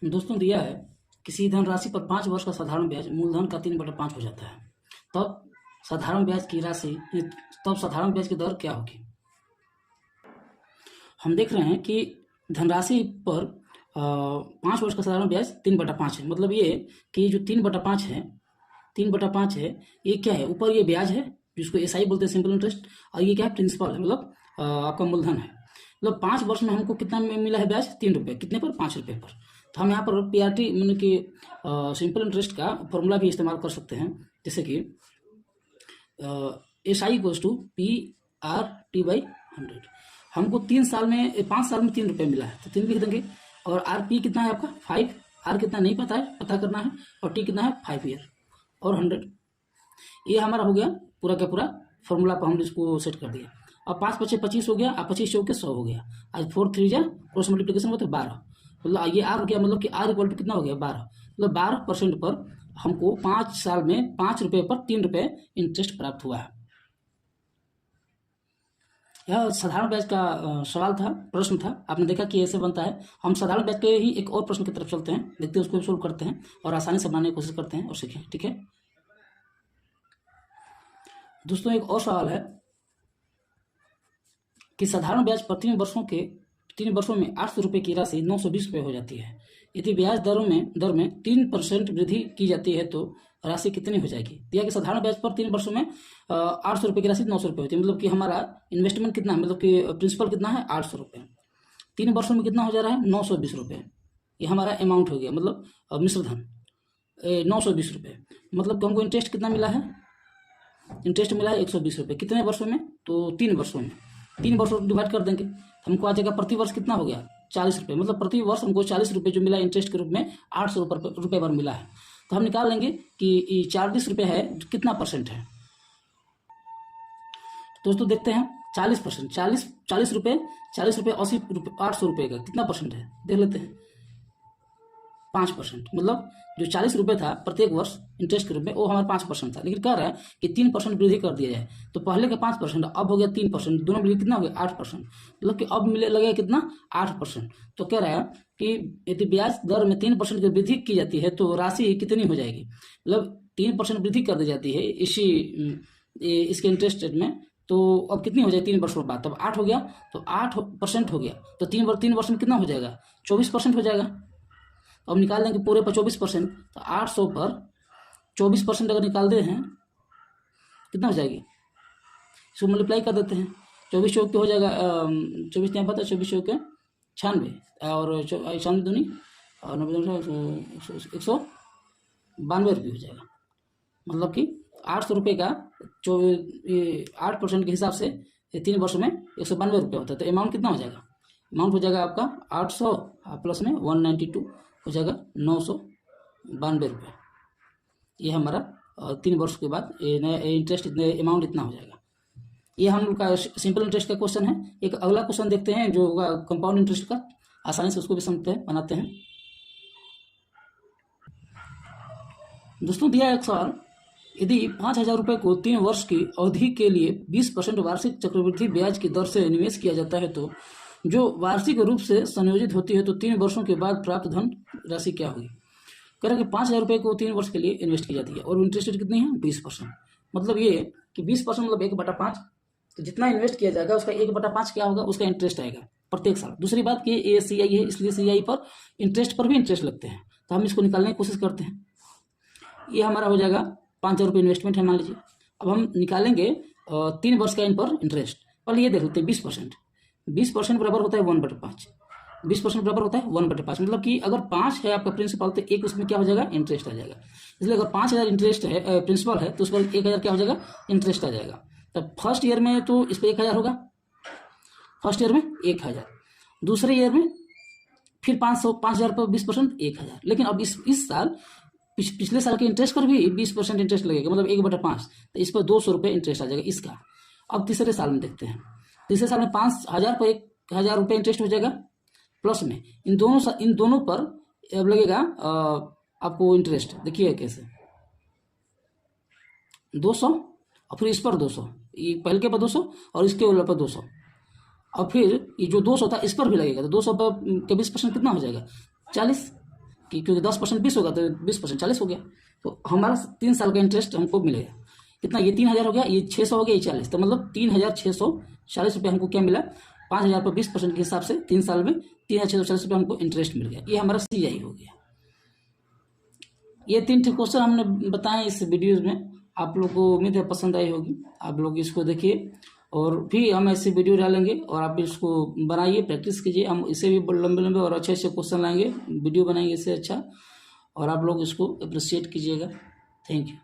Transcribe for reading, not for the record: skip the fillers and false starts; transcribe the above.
दोस्तों दिया है किसी धनराशि पर 5 वर्ष का साधारण ब्याज मूलधन का 3/5 हो जाता है। तब साधारण ब्याज की राशि तब साधारण ब्याज की दर क्या होगी? हम देख रहे हैं कि धनराशि पर 5 वर्ष का साधारण ब्याज 3/5 है। मतलब ये कि जो 3/5 है ये क्या है? ऊपर ये ब्याज है जिसको एसआई बोलते हैं, सिंपल इंटरेस्ट, और ये क्या है? प्रिंसिपल है, मतलब आपका मूलधन है। मतलब 5 वर्ष में हमको कितना मिला है ब्याज? 3 रुपये। कितने पर? 5 रुपये पर। तो हम यहाँ पर पीआरटी मतलब कि सिंपल इंटरेस्ट का फॉर्मूला भी इस्तेमाल कर सकते हैं, जैसे कि एसआई इक्वल्स टू PRT/100। हमको 5 साल में 3 रुपये मिला है तो 3 लिख देंगे। और आर पी कितना है आपका? 5। आर कितना नहीं पता है, पता करना है। और टी कितना है? 5 ईयर। और 100। ये हमारा हो गया पूरा का पूरा फॉर्मूला पर हम इसको सेट कर दिया। अब 5 × 5 = 25 हो गया, अब 25 चौके 100 हो गया। आज 4 3 जा क्रॉस मल्टीप्लिकेशन होता है 12। मतलब ये आर हो गया, मतलब कि आर इक्वल टू कितना हो गया? 12। मतलब 12% पर हमको 5 साल में 5 रुपये पर 3 रुपये इंटरेस्ट प्राप्त हुआ है। यह साधारण ब्याज का सवाल था, प्रश्न था। आपने देखा कि ऐसे बनता है। हम साधारण ब्याज के ही एक और प्रश्न की तरफ चलते हैं, देखते हैं, उसको सोल्व करते हैं और आसानी से बनाने की कोशिश करते हैं और सीखें। ठीक है दोस्तों, एक और सवाल है कि साधारण ब्याज पर 3 वर्षों में 800 रुपये की राशि 920 रुपये हो जाती है। यदि ब्याज दर में 3% वृद्धि की जाती है तो राशि कितनी हो जाएगी? दिया कि साधारण ब्याज पर 3 वर्षों में 800 रुपये की राशि 900 रुपये होती है। मतलब कि हमारा इन्वेस्टमेंट कितना है, मतलब कि प्रिंसिपल कितना है? 800 रुपये। 3 वर्षों में कितना हो जा रहा है? 920 रुपये। ये हमारा अमाउंट हो गया, मतलब मिश्रधन 920 रुपये। मतलब कि हमको इंटरेस्ट कितना मिला है? इंटरेस्ट मिला है 120 रुपये। कितने वर्षों में? तो 3 वर्षों में। 3 वर्षों डिवाइड कर देंगे, हमको आ जाएगा प्रति वर्ष कितना हो गया? 40 रुपये। मतलब प्रति वर्ष हमको 40 रुपये जो मिला इंटरेस्ट के रूप में 800 रुपये पर मिला है। तो हम निकाल लेंगे कि 40 रुपये है, कितना परसेंट है। दोस्तों देखते हैं 40%, 40 रुपये 80 रुपये 800 रुपये का कितना परसेंट है देख लेते हैं। 5%। मतलब जो 40 रुपये था प्रत्येक वर्ष इंटरेस्ट के रूप में, वो हमारा 5% था। लेकिन कह रहा है कि 3% वृद्धि कर दिया जाए। तो पहले का 5% अब हो गया 3%, दोनों मिले कितना हो गया? 8%। मतलब कि अब मिले लगेगा कितना? 8%। तो कह रहा है कि यदि ब्याज दर में 3% की वृद्धि की जाती है तो राशि कितनी हो जाएगी? मतलब 3% वृद्धि कर दी जाती है इसके इंटरेस्ट रेट में, तो अब कितनी हो जाएगी 3 वर्षों बाद? तब 8 हो गया, तो 8% हो गया। तो 3 वर्ष में कितना हो जाएगा? 24% हो जाएगा। अब निकाल देंगे पूरे पर 24%, तो 800 पर 24% अगर निकाल दे हैं कितना हो जाएगी? इसको मल्टीप्लाई कर देते हैं। 24 चौक हो जाएगा 24 यहाँ पता, 24 चौक 96 और 96 दूनी और 90 192 रुपये हो जाएगा। मतलब कि 800 रुपये का 8% के हिसाब से 3 वर्ष में 192 रुपये होता है। तो अमाउंट कितना हो जाएगा? अमाउंट हो जाएगा आपका 800 प्लस में 192 हो जाएगा 992 रुपये। ये हमारा 3 वर्ष के बाद नया इंटरेस्ट अमाउंट इतना हो जाएगा। ये हम लोग का सिंपल इंटरेस्ट का क्वेश्चन है। एक अगला क्वेश्चन देखते हैं जो होगा कंपाउंड इंटरेस्ट का, आसानी से उसको भी समझते हैं, बनाते हैं। दोस्तों दिया एक सवाल, यदि 5,000 रुपये को 3 वर्ष की अवधि के लिए 20% वार्षिक चक्रवृद्धि ब्याज की दर से निवेश किया जाता है तो जो वार्षिक रूप से संयोजित होती है तो 3 वर्षों के बाद प्राप्त धन राशि क्या होगी? कह रहा है कि 5,000 रुपये को 3 वर्ष के लिए इन्वेस्ट की जाती है और इंटरेस्ट रेट कितनी है? 20%। मतलब ये कि 20% मतलब 1/5। तो जितना इन्वेस्ट किया जाएगा उसका 1/5 क्या होगा? उसका इंटरेस्ट आएगा प्रत्येक साल। दूसरी बात कि ये CI है, इसलिए CI पर इंटरेस्ट पर भी इंटरेस्ट लगते हैं। तो हम इसको निकालने की कोशिश करते हैं। ये हमारा हो जाएगा 5,000 रुपये इन्वेस्टमेंट है मान लीजिए। अब हम निकालेंगे 3 वर्ष का इन पर इंटरेस्ट। पहले ये देख लेते हैं 20%। 20% बराबर होता है 1/5। 20% बराबर होता है 1/5। मतलब कि अगर 5 है आपका प्रिंसिपल तो 1 उसमें क्या हो जाएगा? इंटरेस्ट आ जाएगा। इसलिए अगर 5,000 इंटरेस्ट है प्रिंसिपल है तो उस पर 1,000 क्या हो जाएगा? इंटरेस्ट आ जाएगा। तब फर्स्ट ईयर में तो इस पर 1,000 होगा, फर्स्ट ईयर में 1,000। दूसरे ईयर में फिर 5,000 पर 20% 1,000। लेकिन अब इस साल पिछले साल के इंटरेस्ट पर भी 20% इंटरेस्ट लगेगा, मतलब 1/5। तो इस पर 200 रुपये इंटरेस्ट आ जाएगा इसका। अब तीसरे साल में देखते हैं। तीसरे साल में 5,000 पर 1,000 रुपये इंटरेस्ट हो जाएगा प्लस में इन दोनों पर अब लगेगा आपको इंटरेस्ट। देखिए कैसे 200 और फिर इस पर 200, ये पहले के पर 200 और इसके ऊपर 200 और फिर ये जो 200 था इस पर भी लगेगा। तो 200 पर 20% कितना हो जाएगा? 40। कि क्योंकि 10% 20 होगा तो 20% 40 हो गया, तो हमारा 3 साल का इंटरेस्ट हमको मिलेगा। कितना, ये 3000 हो गया, ये 600 हो गया, ये 40, तो मतलब 3640 रुपये हमको क्या मिला, 5000 पर 20% के हिसाब से 3 साल में 3640 रुपये हमको इंटरेस्ट मिल गया। ये हमारा CI हो गया। ये 3 क्वेश्चन हमने बताए इस वीडियो में, आप लोग को उम्मीद है पसंद आई होगी। आप लोग इसको देखिए और भी हम ऐसे वीडियो डालेंगे और आप इसको बनाइए, प्रैक्टिस कीजिए। हम इसे भी लंबे लंबे और अच्छे अच्छे क्वेश्चन लाएंगे, वीडियो बनाएंगे इससे अच्छा, और आप लोग इसको अप्रिशिएट कीजिएगा। Thank you.